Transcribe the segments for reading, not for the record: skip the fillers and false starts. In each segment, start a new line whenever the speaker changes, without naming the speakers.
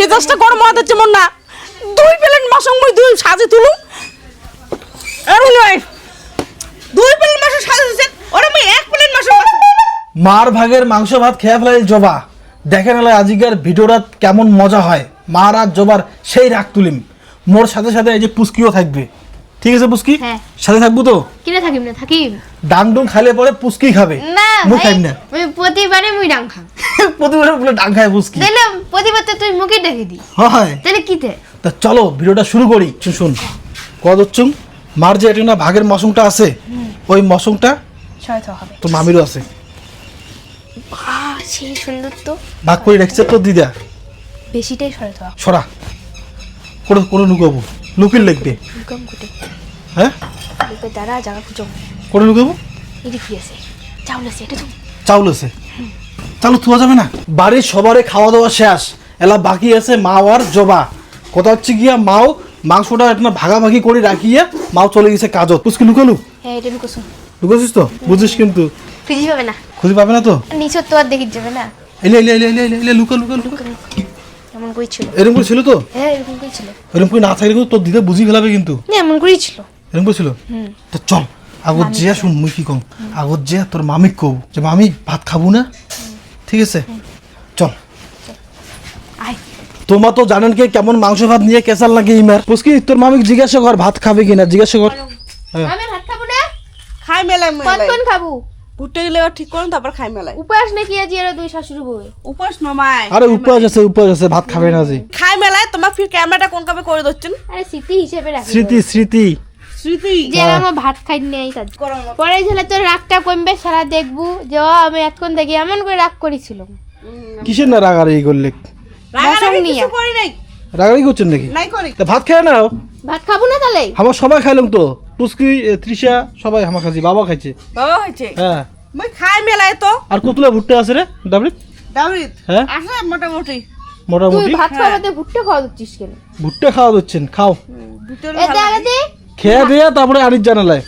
মেজাজটা গরম হয়ে যাচ্ছে মন না 2 প্লেট মাছং মই 2 সাজে তুলুম আর নয় 2 প্লেট মাছ সাজে দিছেন ওরে মই 1 প্লেট মাছ
মার ভাগের মাংস ভাত খেয়ে ফেলাই জবা দেখেন এলাই আজিকার ভিডিওটা কেমন মজা হয় মার আর জবার সেই রাগ তুলিম মোর সাথে সাথে এই যে পুস্কিও থাকবে ঠিক আছে পুস্কি
হ্যাঁ।
সাথে থাকবো তো
কিনে থাকিম না থাকিম
ডাংডুং খাইলে পরে পুস্কি খাবে
না
মুই
ভাই,
খাইম না
আমি প্রতিবারে মুই ডাং খাম
প্রতিবার বলে ডাং খায় পুস্কি
তাহলে প্রতিবার তো তুই মুখে ডেকে দি
হয়
তাহলে কিতে
তা চলো ভিডিওটা শুরু করি শুন কদ হচ্ছুম মার যে এটা না ভাগের মশংটা আছে ওই মশংটা
ছয়তো হবে
তো মামিরও আছে
সেই সুন্দর তো
ভাগ করে রাখছে তো দিদা
বেশিটাই ছয়তো
সরা কোনো কোনো লুকাবো লুকির লিখবে
কম কুটে
হ্যাঁ
লোকে তারা জায়গা খুঁজো
কোনো লুকাবো
এটা কি আছে চাউল আছে এটা তো
চাউল আছে চাউল থুয়া যাবে না বাড়ির সবারে খাওয়া দাওয়া শেষ এলা বাকি আছে মাও আর জবা কথা হচ্ছে গিয়া মাও মাংসটা একটা ভাগাভাগি করে রাখিয়ে মাও চলে গেছে কাজত পুষ্কি লুকালু
হ্যাঁ এটা লুকোছো
লুকাছিস তো বুঝিস কিন্তু
খুঁজে পাবে না
খুঁজে পাবে না তো
নিচে তো আর দেখি যাবে না
এলে এলে এলে এলে এলে লুকা লুকা লুকা
এমন করেই ছিল
এরকম করে ছিল তো
হ্যাঁ এরকম করেই ছিল
এরকম করে না থাকলে কিন্তু তোর দিদা বুঝি ফেলাবে কিন্তু
না এমন করেই ছিল
এরকম করে ছিল তো চল আগত যে শুন মুই কি কম আগত যে তোর মামিক কব যে মামি ভাত খাবো না ঠিক আছে চল
আয়
তোমার তো জানেন কি কেমন মাংস ভাত নিয়ে কেসাল লাগে ইমার পুষ্কি তোর মামিক জিজ্ঞাসা কর ভাত খাবে কিনা জিজ্ঞাসা কর হ্যাঁ।
আমি ভাত খাবো না
খাই মেলাই
কতক্ষণ খাবো
ঘুরতে গেলে ঠিক করুন তারপর খাই মেলাই
উপাস নাকি আজ এরা দুই শাশুড়ি বউ
উপাস নমাই
আরে উপবাস আছে ভাত খাবে না জি
খাই মেলাই তোমার ফির ক্যামেরাটা কোন কাবে করে দিচ্ছেন
আরে স্মৃতি হিসেবে রাখি
স্মৃতি স্মৃতি
স্মৃতি
যে আমার ভাত খাই নেই কাজ পরে ছেলে তোর রাগটা কমবে সারা দেখবো যে ও আমি এতক্ষণ দেখি এমন করে রাগ করেছিল
কিসের না রাগারাগি করলে
রাগারাগি কিছু করি নাই
রাগারাগি করছেন নাকি
নাই করি
তা ভাত খেয়ে নাও
ভাত খাবো না তাহলে
আমার সবাই খাইলাম তো পুষ্কি তৃষা সবাই আমার খাইছি বাবা খাইছে
বাবা হইছে
হ্যাঁ
মই খাই মেলাই তো
আর কতলা ভুট্টা আছে রে ডাবরি
দাউরিত
হ্যাঁ
আসলে মোটামুটি
তুই
মোটামুটি
ভাত খাওয়াতে ভুট্টে খাওয়া দিচ্ছিস কেন
ভুট্টা খাওয়া দিচ্ছেন খাও
ভিতরে
এতে আগে দে
খেয়ে দিয়ে তারপরে আনিস জানালায়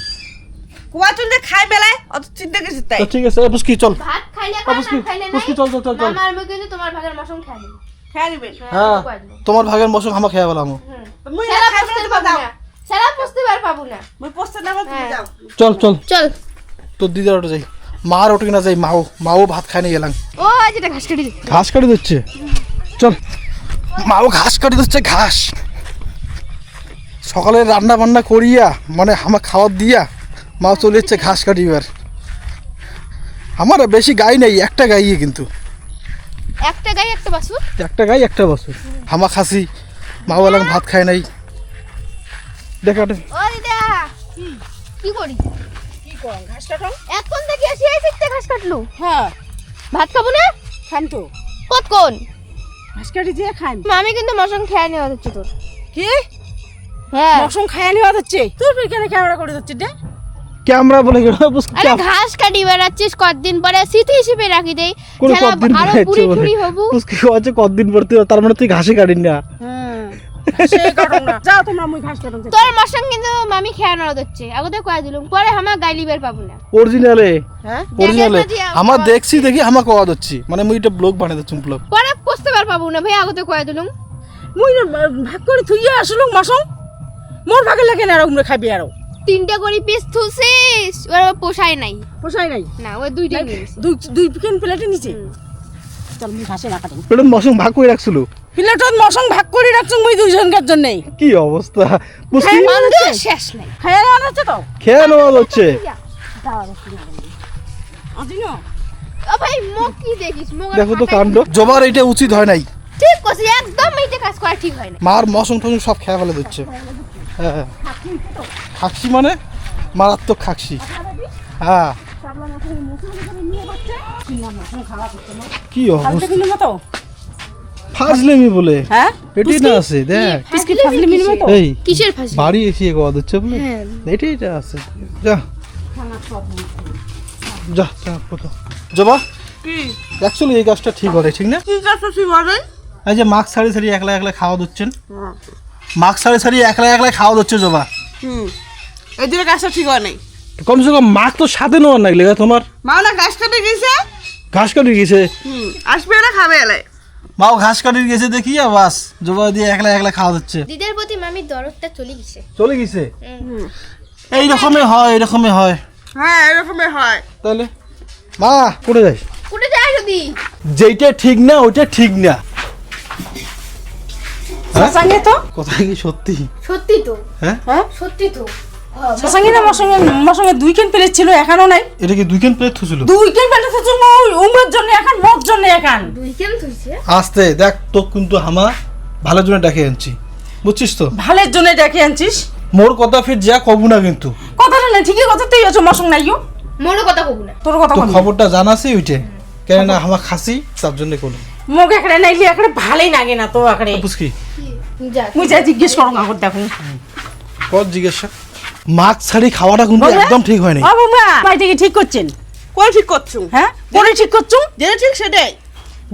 কুয়া চুলতে খাই মেলাই অত চিন্তা কিছু তাই
তো ঠিক আছে পুষ্কি চল
ভাত খাইলে
আ, পুষ্কি পুষ্কি চল চল চল চল
আমার মুখে কিন্তু তোমার ভাগের মশন খাই নি
খাই নিবেন
হ্যাঁ তোমার ভাগের মশক আমার খেয়ে বলাম
মই
সারা
খাই
পুষতে
মেলাই
পাবো
দাও
না সারা পুষতে পাবো না
মই পোস্ট নামা তুমি যাও
চল চল
চল
তোর দিদার ওটা যাই মার ওটা কিনা যাই মাও ভাত খাই নিয়ে গেলাম
ও আজ এটা ঘাস কেটে দে
ঘাস কাটি দিচ্ছে চল মাও ঘাস কাটি দিচ্ছে ঘাস সকালে রান্না বান্না করিয়া মানে আমার খাওয়ার দিয়া মাও চলে যাচ্ছে ঘাস কাটিবার আমার বেশি গাই নেই একটা গাইয়ে কিন্তু
একটা গাই একটা বাসু
একটা গাই একটা বছর হামা খাসি মাও এলাম ভাত খায় নাই দেখা
ও দিদা কি করি
কি কর ঘাস কাটো
এখন থেকে আসি এই শিখতে ঘাস কাটলু
হ্যাঁ
ভাত খাবো না
খান তো
কতক্ষণ
ঘাস কাটি দিয়ে খাই
আমি কিন্তু মশন খেয়ে নেওয়া হচ্ছে তোর
কি
হ্যাঁ
মৌসুম খাইয়া নেওয়া হচ্ছে তোর এখানে ক্যামেরা করে দিচ্ছে রে
ক্যামেরা বলে গেল
আরে ঘাস কাটি বেড়াচ্ছিস কতদিন পরে স্মৃতি হিসেবে রাখি দেই
কোনো
খেলা
কতদিন
আরো বুড়ি টুড়ি হবু
কতদিন পড়তে তার মানে তুই ঘাসে কাটিন না
হ্যাঁ সে কাটো না যাও তোমরা মই ঘাস কাটো
তোর মশন কিন্তু মামি খেয়ে নেওয়া হচ্ছে আগতে কয়ে দিলুম পরে আমার গাইলি বের পাবো না
অরিজিনালে
হ্যাঁ
অরিজিনালে
দেখে না যে
আমার দেখছি দেখি আমার কওয়া দিচ্ছি মানে মুই এটা ব্লগ বানাই দিচ্ছি ব্লগ
পরে পুষতে পাবো না ভাই আগতে কয়ে দিলুম
মই ভাগ করে থুইয়া আসলো মৌসুম মোর ভাগে লাগে না এরকম খাবি আরো
3টা করে পিস থুছিস ওর পোষায় নাই
পোষাই নাই
না ওই 2টা নিয়েছি
দুই পিকেন প্লেটে নিচে চল মই ঘাসে না কাটি
এটা মশং ভাগ করে রাখছিল
প্লেটত মৌসুম ভাগ করে রাখছো মই দুইজনকার জন্যই
কি অবস্থা পুষ্কি
আমাদের শেষ নাই
খাইয়া নেওয়া হচ্ছে তো
খেয়ে নেওয়া হচ্ছে
আজিনো
ও ভাই মুখ কি দেখিস মুখ
দেখো তো কাণ্ড জবার এটা উচিত হয় নাই
ঠিক কইছিস একদম এইটা কাজ করা ঠিক হয় না
মার মশং টসং সব খেয়ে ফেলে দিচ্ছে হ্যাঁ খাকসি মানে মারাত্মক খাকসি হ্যাঁ কি অবস্থা
মতো
ফাজলেমি বলে
হ্যাঁ
এটাই না আছে দেখ
বিস্কিট ফাজলি মিনি মতো
এই
কিসের ফাঁসি
বাড়ি এসে কোয়া দিচ্ছে বলে
হ্যাঁ।
এটাই আছে যা যা যা কত জবা
কি
অ্যাকচুয়ালি এই কাজটা ঠিক হবে ঠিক না
কি কাজ কি করে
এই যে মাস্ক সারি সারি একলা একলা খাওয়া দিচ্ছেন মাস্ক সারি সারি একলা একলা খাওয়া দিচ্ছে জবা
এই দিকে কাজটা ঠিক হয় নাই
কমসে কম মাস্ক তো সাথে নেওয়ার লাগলে তোমার
মা না ঘাস কাটে গেছে
ঘাস কাটি গেছে
আসবে না খাবে এলাই
মাও ঘাস কাটিয়ে গেছে দেখি বাস জবা দিয়ে একলা একলা খাওয়া হচ্ছে।
দিদের প্রতি মামির দরদটা চলে গেছে।
চলে গেছে এইরকমই হয়, এরকমই হয়।
হ্যাঁ এরকমই হয়।
তাহলে মা পড়ে যাই,
উঠে যায় যদি
যেইটা ঠিক না ওইটা ঠিক না।
শাসাঙ্গে তো
কোথায় কি সত্যি?
সত্যি তো,
হ্যাঁ
হ্যাঁ
সত্যি তো।
শাসাঙ্গে না মোর সঙ্গে 2 কেন প্লেট ছিল এখনো নাই।
এটা কি 2 কেন প্লেট ছিল?
2 কেন প্লেট তো ওই উমের জন্য এখন মোর জন্য এখন।
দুই কেন থইছে?
আস্তে দেখ তো, কিন্তু আমা ভালোর জন্য ডেকে আনছি, বুঝছিস তো?
ভালের জন্য ডেকে আনছিস।
মোর কথা ফির যা কবু না কিন্তু।
কথাটা না ঠিকই কথা, তুই আছো মোর সঙ্গে নাইও।
মোরও কথা কব না।
তোর কথা
তো
বলি
খবরটা জানাসি ওইটে, কেন না আমা খাসি তার জন্য করলো।
মোক এখানে নাইলি এখানে ভালোই লাগে না তো এখানে।
বুঝকি
যা
মুই যা জিজ্ঞেস করো না দেখো।
কত জিজ্ঞাসা। মাছ ছাড়ি খাওয়াটা কিন্তু একদম ঠিক হয়নি।
ও বাবা ভাইটা কি ঠিক করছেন?
কোন ঠিক করছো?
হ্যাঁ কোনে ঠিক করছো?
যেটা ঠিক সেটাই।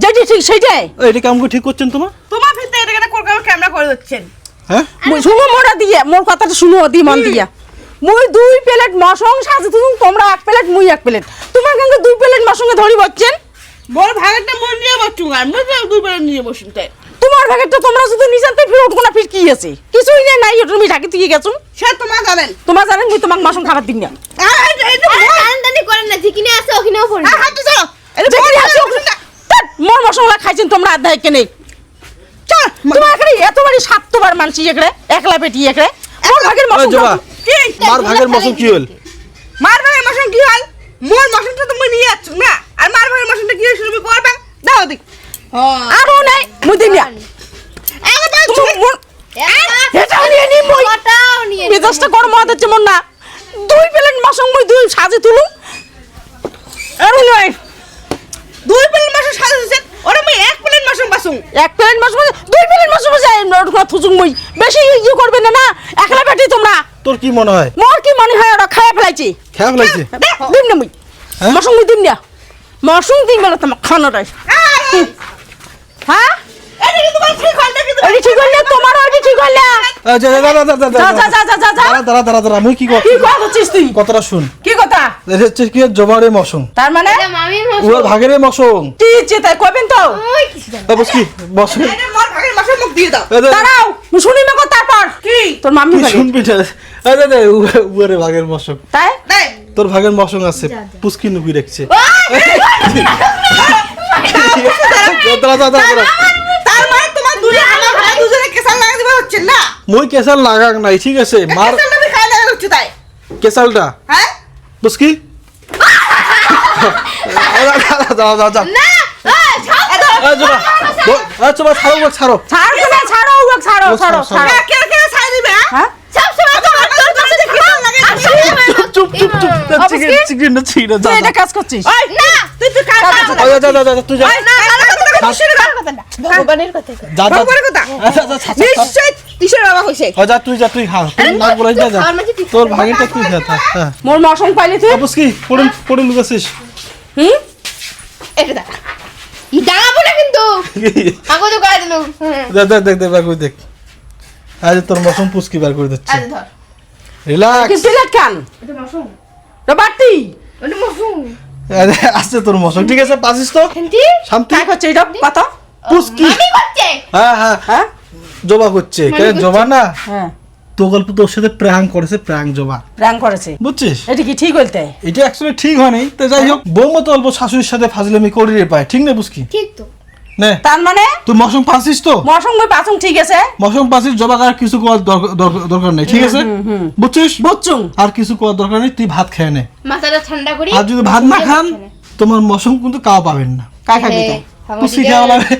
যেটি ঠিক সেইটাই।
এটা কাম করে ঠিক করছেন তোমার?
তোমার ফিরতে এটা কেন ক্যামেরা করে দিচ্ছেন?
হ্যাঁ
শুনো মোরা দিয়ে মোর কথাটা শুনো দি মন দিয়া। মুই 2 প্লেট মসং সাজে তুমি তোমরা 1 প্লেট মুই 1 প্লেট। তোমার সঙ্গে 2 প্লেট মসঙ্গে ধরি বচ্ছেন।
বড় ভাগেরটা মন নিয়ে বসছু আর মই দুই বেলা নিয়ে বসুন তাই।
তোমার ভাগেরটা তোমরা শুধু নিজানতে ফিরে উঠবো না, ফির কি আছে? কিছুই নাই ওটা তুমি ঢাকি থেকে গেছো।
সে তোমার জানেন।
তোমার জানেন মুই তোমাক মসং খাবার দিন না।
টানটানি করেন না, যেখানে আছে ওখানেও পড়ে।
হাঁটতে চলো। এটা
যেখানে
বড়
আছে
বসুন না।
ধ্যাৎ, মোর মসংলা খাইছেন তোমরা আধা কেনে।
চল।
তোমার এখানে এতবারই 7 বার মানছি এখানে একলা পেটি এখানে। মোর ভাগের
ওই
মসং
জবা
কি?
মার ভাগের মৌসুম কি হল?
মার ভাগের মশন কি হল? মোর মশনটা তো মই নিয়ে যাচ্ছ না। আর মার ভাগের মশনটা কি হয়েছিল তুমি করবা? দাও দিক।
আরো নাই মুই দিন না।
একবার
তুমি মোর এটাও নিয়ে নি মই।
ওটাও নিয়ে নে।
মেজাজটা গরম হচ্ছে মন না। 2 প্লেট মসং মুই 2 সাজে তুলু। আরো নয়
2 প্লেট মশন সাজা দিছেন। ওরে মই 1 প্লেট মশন বাসুন।
1 প্লেট মসং 2 প্লেট মসং যায় ওটা থুজুং মুই। বেশি ইয়ে করবে না না, একলা পেটি তোমরা।
তোর কি মনে হয়?
মোর কি মনে হয় ওরা খায় ফেলাইছে?
খেয়া ফেলাইছে?
দিন না মুই
হ্যাঁ?
মসং মুই দিন না। মসং দিন বেলা তোমার খানাটাই। হ্যাঁ
এটা কি তোমার ঠিক হল নাকি?
এটি ঠিক হইলে তোমার ওইটি ঠিক হইলে।
যা যা যা যা
যা যা যা যা যা যা।
দাঁড়া দাঁড়া দাঁড়া মুই কি কর
কি কথা হচ্ছিস তুই?
কথাটা শুন।
কি কথা?
এটা হচ্ছে কি জবারে মৌসুম,
তার মানে
এটা মামির
ওর ভাগের মৌসুম।
কি চেতা কইবেন তো?
ওই কিছু জানি।
বুঝকি মৌসুম।
এটা মোর ভাগের মশন মুখ দিয়ে দাও।
দাঁড়াও শুনি মে তারপর
কি?
তোর মাম্মি
তুই
ভাগে
শুনবি না? আরে দে উয়ারে ভাগের মৌসুম।
তাই
নাই।
তোর ভাগের মৌসুম আছে, পুস্কি নুকি রাখছে। দাঁড়া দাঁড়া দাঁড়া।
তার মানে তোমার দুই আমার ভাই দুজনে কেসাল লাগা দিবা হচ্ছে না।
মই কেসাল লাগাক নাই, ঠিক আছে? মার
কেসালটা আমি খাই লাগা হচ্ছে তাই।
কেসালটা
হ্যাঁ?
বুঝকি? দাঁড়া দাঁড়া দাঁড়া।
না, ছাড়।
জবা জবা ছাড়ো ওকে ছাড়ো।
ছাড়ো না ছাড়ো ওকে ছাড়ো
ও, ছাড়ো,
ছাড়ো
ছাড়ো।
ছাড়ো।
কে কে ছাই দিবে?
হ্যাঁ
সব সময় তোমার তোর কাছে কেসাল লাগে।
চুপ চুপ চুপ। চিকেন চিকেন না চিকেন যা
তুই এটা
যা।
কাজ করছিস?
ওই না তুই তুই কাজ কর।
যা যা যা তুই যা।
ওই না কালা কথা কিসের কথা না।
ভগবানের কথা কই।
যা যা।
ভগবানের কথা।
আচ্ছা আচ্ছা
নিশ্চয় কিসের বাবা কইছে।
যা তুই যা তুই খা। তুই না বলে যা যা। তোর ভাগেরটা তুই খা থাক। হ্যাঁ
মোর মশং পাইলি তুই?
বুঝকি পড়ুন পড়ুন লুকাছিস।
হুম
এটা দাঁড়া। ই দাঁড়াবো না কিন্তু। আগো তো গায়ে দিলু।
দেখ দেখ দেখ দেখ বার করে দেখ। আজ তোর মৌসুম পুস্কি বার করে দিচ্ছে।
আজ ধর।
কি
রিল্যাক্স।
সিলেট কান
এটা মশুম।
রবাটি
এটা মশুম।
আসছে তোর মৌসুম, ঠিক আছে? পাচ্ছিস তো?
শান্তি?
শান্তি।
কাই করছে এটা কথা?
পুস্কি।
মামি করছে।
হ্যাঁ হ্যাঁ
হ্যাঁ
জবা করছে। কেন জবা না?
হ্যাঁ
তো গল্প তোর সাথে প্র্যাঙ্ক করেছে, প্র্যাঙ্ক জবা,
প্রাং করেছে।
বুঝছিস?
এটা কি ঠিক বলতে?
এটা অ্যাকচুয়ালি ঠিক হয়নি। তো যাই হোক, বৌমা তো অল্প শাশুড়ির সাথে ফাজলামি করি রে পায়, ঠিক না? বুঝকি
ঠিক তো।
নে
তার মানে
তুই মৌসুম পাচ্ছিস তো?
মশং মই পাচং ঠিক আছে?
মৌসুম পাচ্ছিস, জবা আর কিছু করার দরকার নেই, ঠিক আছে? বুঝছিস?
বুঝছুং
আর কিছু করার দরকার নেই, তুই ভাত খেয়ে নে।
মাথাটা ঠান্ডা করি।
আর যদি ভাত না খান তোমার মৌসুম কিন্তু কাও পাবেন না।
কাই খাবি তো?
পুষ্কি খাওয়া লাগবে।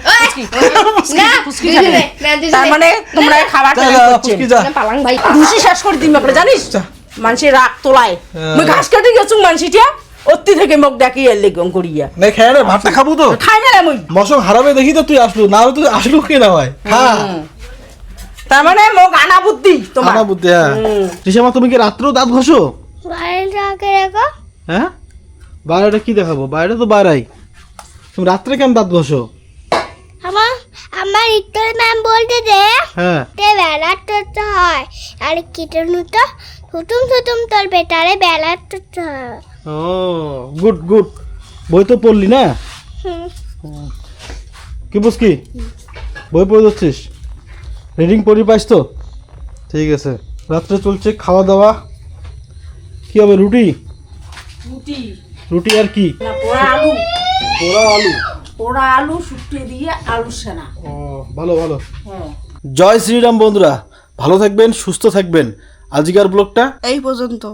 না,
পুষ্কি
দুজনে,
খাবে।
না, দুজনে।
তার মানে তোমরা খাবার
যা, যা, পুষ্কি যা।
না, পালাং ভাই।
খুশি শেষ করে দিম আপনি জানিস?
যা।
মানুষের রাগ তোলায় মই ঘাস কাটি গেছুং মানুষিটা অতি থেকে মোক ডাকি এলে গম করিয়া
নে খেয়ে নে, ভাতটা খাবো তো।
খাই না রে মই।
মৌসুম হারাবে দেখি তো তুই আসলু, না হলে তুই আসলু কি না হয়। হ্যাঁ
তার মানে মোক আনা বুদ্ধি তোমার।
আনা বুদ্ধি। হ্যাঁ ঋষামা, তুমি কি রাত্রেও দাঁত ঘষো?
বাইরেটা আগে রাখো।
হ্যাঁ বাইরেটা কি দেখাবো? বাইরে তো বাইরাই। তুমি রাত্রে কেন দাঁত ঘষো?
আমার ইকটার ম্যাম বলতে যে
হ্যাঁ
বেলা তো হয় আর কীটাণু তো হুতুম তোর বেটারে বেলা তো হয়।
ও গুড গুড। বই তো পড়লি না? কি বুঝ কি বই পড়ে যাচ্ছিস? রিডিং পড়ি পাইস তো? ঠিক আছে। রাত্রে চলছে খাওয়া দাওয়া, কি হবে? রুটি
রুটি
রুটি আর কি?
না পোড়া আলু,
পোড়া আলু।
পোড়া আলু শুকিয়ে দিয়ে আলু সেনা।
ও ভালো ভালো।
হ্যাঁ
জয় শ্রীরাম বন্ধুরা, ভালো থাকবেন, সুস্থ থাকবেন। আজকের ব্লগটা
এই পর্যন্ত।